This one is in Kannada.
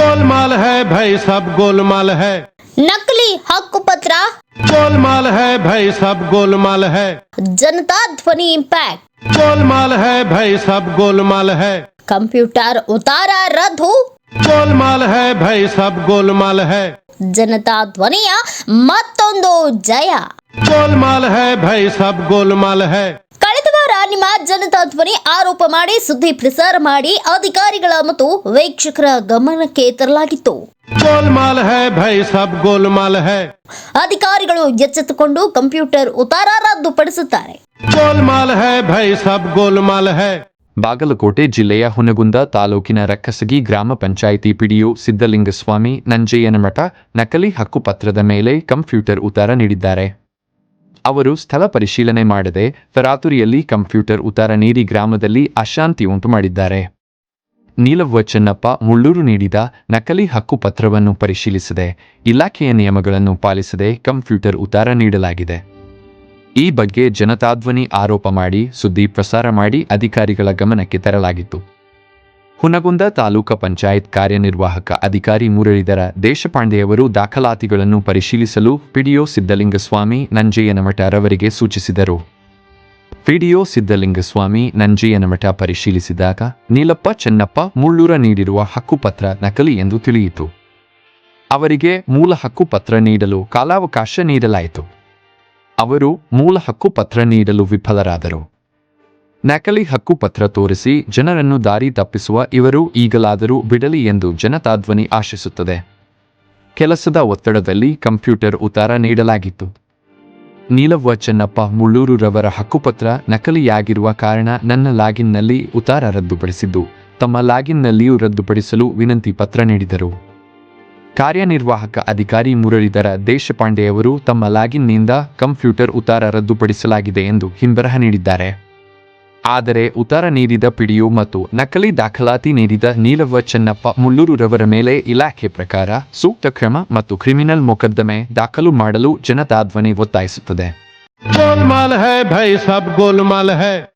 गोलमाल है भाई सब गोलमाल है। नकली हक्कुपत्र, गोलमाल है भाई सब गोलमाल है। जनता ध्वनि इंपैक्ट, गोलमाल है भाई सब गोलमाल है। कंप्यूटर उतारा रद्द, गोलमाल है भाई सब गोलमाल है। ಜನತಾ ಧ್ವನಿಯ ಮತ್ತೊಂದು ಜಯ. गोलमाल है भाई सब गोलमाल है। ಕಳೆದ ವಾರ ನಿಮ್ಮ ಜನತಾ ಧ್ವನಿ ಆರೋಪ ಮಾಡಿ ಸುದ್ದಿ ಪ್ರಸಾರ ಮಾಡಿ ಅಧಿಕಾರಿಗಳ ಮತ್ತು ವೀಕ್ಷಕರ ಗಮನಕ್ಕೆ ತರಲಾಗಿತ್ತು. गोलमाल है भाई सब गोलमाल है। ಅಧಿಕಾರಿಗಳು ಎಚ್ಚೆತ್ತುಕೊಂಡು ಕಂಪ್ಯೂಟರ್ ಉತ್ತಾರ ರದ್ದುಪಡಿಸುತ್ತಾರೆ. गोलमाल है भाई सब गोलमाल है। ಬಾಗಲಕೋಟೆ ಜಿಲ್ಲೆಯ ಹುನಗುಂದ ತಾಲೂಕಿನ ರಕ್ಕಸಗಿ ಗ್ರಾಮ ಪಂಚಾಯಿತಿ ಪಿಡಿಒ ಸಿದ್ದಲಿಂಗಸ್ವಾಮಿ ನಂಜಯ್ಯನಮಠ ನಕಲಿ ಹಕ್ಕುಪತ್ರದ ಮೇಲೆ ಕಂಪ್ಯೂಟರ್ ಉತ್ತಾರ ನೀಡಿದ್ದಾರೆ. ಅವರು ಸ್ಥಳ ಪರಿಶೀಲನೆ ಮಾಡದೆ ತರಾತುರಿಯಲ್ಲಿ ಕಂಪ್ಯೂಟರ್ ಉತ್ತಾರ ನೀಡಿ ಗ್ರಾಮದಲ್ಲಿ ಅಶಾಂತಿ ಉಂಟು ಮಾಡಿದ್ದಾರೆ. ನೀಲವ್ವ ಚೆನ್ನಪ್ಪ ಮುಳ್ಳೂರು ನೀಡಿದ ನಕಲಿ ಹಕ್ಕುಪತ್ರವನ್ನು ಪರಿಶೀಲಿಸದೆ ಇಲಾಖೆಯ ನಿಯಮಗಳನ್ನು ಪಾಲಿಸದೆ ಕಂಪ್ಯೂಟರ್ ಉತ್ತಾರ ನೀಡಲಾಗಿದೆ. ಈ ಬಗ್ಗೆ ಜನತಾಧ್ವನಿ ಆರೋಪ ಮಾಡಿ ಸುದ್ದಿ ಪ್ರಸಾರ ಮಾಡಿ ಅಧಿಕಾರಿಗಳ ಗಮನಕ್ಕೆ ತರಲಾಗಿತ್ತು. ಹುನಗುಂದ ತಾಲೂಕಾ ಪಂಚಾಯತ್ ಕಾರ್ಯನಿರ್ವಾಹಕ ಅಧಿಕಾರಿ ಮುರಳೀಧರ ದೇಶಪಾಂಡೆಯವರು ದಾಖಲಾತಿಗಳನ್ನು ಪರಿಶೀಲಿಸಲು ಪಿಡಿಒ ಸಿದ್ದಲಿಂಗಸ್ವಾಮಿ ನಂಜಯ್ಯನಮಠ ರವರಿಗೆ ಸೂಚಿಸಿದರು. ಪಿಡಿಒ ಸಿದ್ದಲಿಂಗಸ್ವಾಮಿ ನಂಜಯ್ಯನಮಠ ಪರಿಶೀಲಿಸಿದಾಗ ನೀಲಪ್ಪ ಚೆನ್ನಪ್ಪ ಮುಳ್ಳೂರ ನೀಡಿರುವ ಹಕ್ಕುಪತ್ರ ನಕಲಿ ಎಂದು ತಿಳಿಯಿತು. ಅವರಿಗೆ ಮೂಲ ಹಕ್ಕುಪತ್ರ ನೀಡಲು ಕಾಲಾವಕಾಶ ನೀಡಲಾಯಿತು. ಅವರು ಮೂಲ ಹಕ್ಕುಪತ್ರ ನೀಡಲು ವಿಫಲರಾದರು. ನಕಲಿ ಹಕ್ಕುಪತ್ರ ತೋರಿಸಿ ಜನರನ್ನು ದಾರಿ ತಪ್ಪಿಸುವ ಇವರು ಈಗಲಾದರೂ ಬಿಡಲಿ ಎಂದು ಜನತಾಧ್ವನಿ ಆಶಿಸುತ್ತದೆ. ಕೆಲಸದ ಒತ್ತಡದಲ್ಲಿ ಕಂಪ್ಯೂಟರ್ ಉತ್ತಾರ ನೀಡಲಾಗಿತ್ತು. ನೀಲವ್ವ ಚೆನ್ನಪ್ಪ ಮುಳ್ಳೂರು ರವರ ಹಕ್ಕುಪತ್ರ ನಕಲಿಯಾಗಿರುವ ಕಾರಣ ನನ್ನ ಲಾಗಿನ್ನಲ್ಲಿ ಉತ್ತಾರ ರದ್ದುಪಡಿಸಿದ್ದು, ತಮ್ಮ ಲಾಗಿನ್ನಲ್ಲಿಯೂ ರದ್ದುಪಡಿಸಲು ವಿನಂತಿ ಪತ್ರ ನೀಡಿದರು. ಕಾರ್ಯನಿರ್ವಾಹಕ ಅಧಿಕಾರಿ ಮುರಳೀಧರ ದೇಶಪಾಂಡೆಯವರು ತಮ್ಮ ಲಾಗಿನ್ನಿಂದ ಕಂಪ್ಯೂಟರ್ ಉತ್ತಾರ ರದ್ದುಪಡಿಸಲಾಗಿದೆ ಎಂದು ಹಿಂಬರಹ ನೀಡಿದ್ದಾರೆ. ಆದರೆ ಉತ್ತಾರ ನೀಡಿದ ಪಿಡಿಒ ಮತ್ತು ನಕಲಿ ದಾಖಲಾತಿ ನೀಡಿದ ನೀಲವ್ವ ಚೆನ್ನಪ್ಪ ಮುಳ್ಳೂರು ರವರ ಮೇಲೆ ಇಲಾಖೆ ಪ್ರಕಾರ ಸೂಕ್ತ ಕ್ರಮ ಮತ್ತು ಕ್ರಿಮಿನಲ್ ಮೊಕದ್ದಮೆ ದಾಖಲು ಮಾಡಲು ಜನತಾಧ್ವನಿ ಒತ್ತಾಯಿಸುತ್ತದೆ. गोलमाल है भाई सब गोलमाल है।